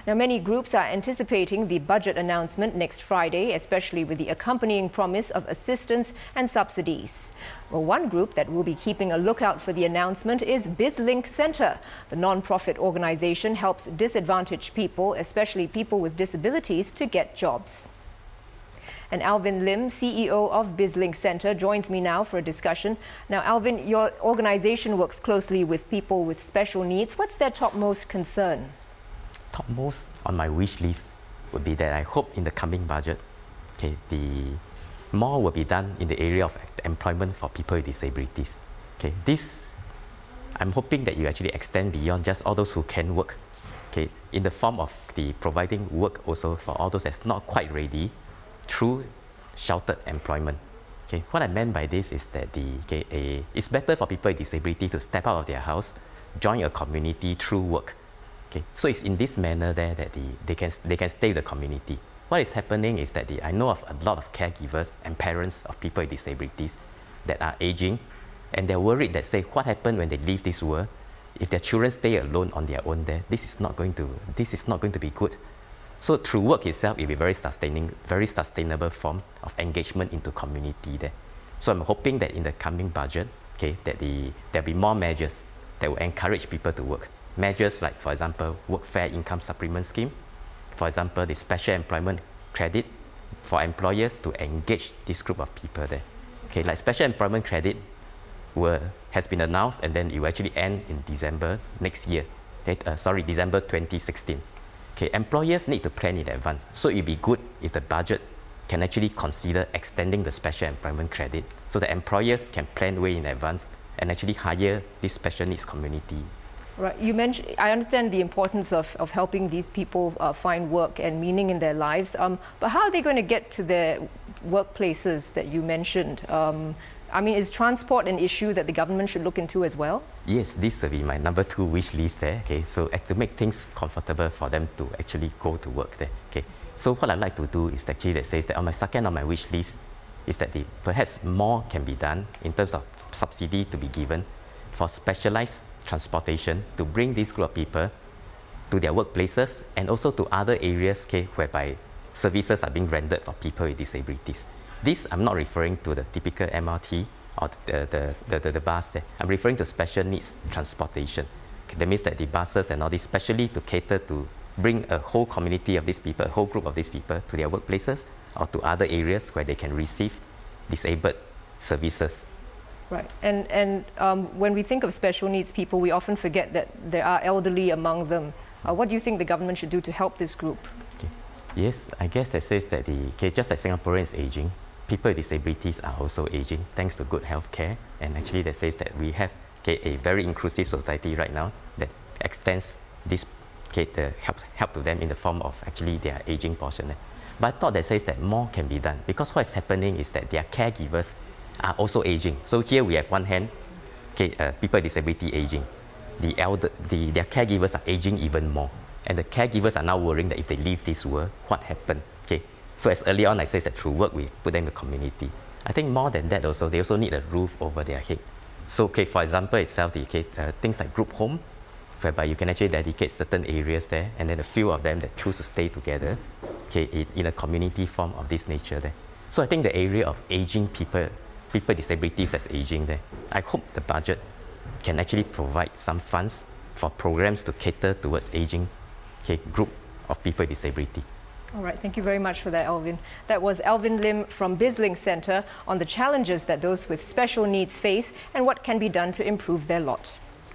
Now, many groups are anticipating the budget announcement next Friday, especially with the accompanying promise of assistance and subsidies. Well, one group that will be keeping a lookout for the announcement is Bizlink Centre. The non-profit organization helps disadvantaged people, especially people with disabilities, to get jobs. And Alvin Lim, CEO of Bizlink Centre, joins me now for a discussion. Now, Alvin, your organization works closely with people with special needs. What's their topmost concern? Topmost on my wish list would be that I hope in the coming budget, more will be done in the area of employment for people with disabilities. This, I'm hoping that you actually extend beyond just all those who can work, in the form of the providing work also for all those that's not quite ready, through sheltered employment. What I meant by this is that it's better for people with disability to step out of their house, join a community through work. So it's in this manner there that they can stay with the community. What is happening is that I know of a lot of caregivers and parents of people with disabilities that are aging, and they're worried that say what happens when they leave this world if their children stay alone on their own there. This is not going to be good. So through work itself, it will be very sustainable form of engagement into community there. So I'm hoping that in the coming budget, that there'll be more measures that will encourage people to work. Measures like, for example, workfare income supplement scheme. For example, the special employment credit for employers to engage this group of people there. Like special employment credit has been announced, and then it will actually end in December next year. December 2016. Employers need to plan in advance. So it'd be good if the budget can actually consider extending the special employment credit so that employers can plan way in advance and actually hire this special needs community. Right. You mentioned, I understand the importance of helping these people find work and meaning in their lives. But how are they going to get to their workplaces that you mentioned? I mean, is transport an issue that the government should look into as well? Yes, this will be my number 2 wish list there. So to make things comfortable for them to actually go to work there. So what I'd like to do is actually that says that on my second on my wish list is that perhaps more can be done in terms of subsidy to be given for specialized transportation to bring this group of people to their workplaces and also to other areas whereby services are being rendered for people with disabilities. This, I'm not referring to the typical MRT or the bus there. I'm referring to special needs transportation. That means that the buses and all this, specially to cater to bring a whole community of these people, a whole group of these people to their workplaces or to other areas where they can receive disabled services. Right. And when we think of special needs people, we often forget that there are elderly among them. What do you think the government should do to help this group? Yes, I guess that says that just as Singaporeans aging, people with disabilities are also aging thanks to good health care. And actually that says that we have a very inclusive society right now that extends this help to them in the form of actually their aging portion. But I thought that says that more can be done because what is happening is that their caregivers are also aging. So here we have one hand, people with disability aging. Their caregivers are aging even more. And the caregivers are now worrying that if they leave this world, what happened? So as earlier on I said that through work we put them in the community. I think more than that also, they also need a roof over their head. So for example itself, things like group home, whereby you can actually dedicate certain areas there, and then a few of them that choose to stay together in a community form of this nature there. So I think the area of aging people with disabilities as aging there, I hope the budget can actually provide some funds for programs to cater towards aging group of people with disability. All right, thank you very much for that, Alvin. That was Alvin Lim from Bizlink Centre on the challenges that those with special needs face and what can be done to improve their lot.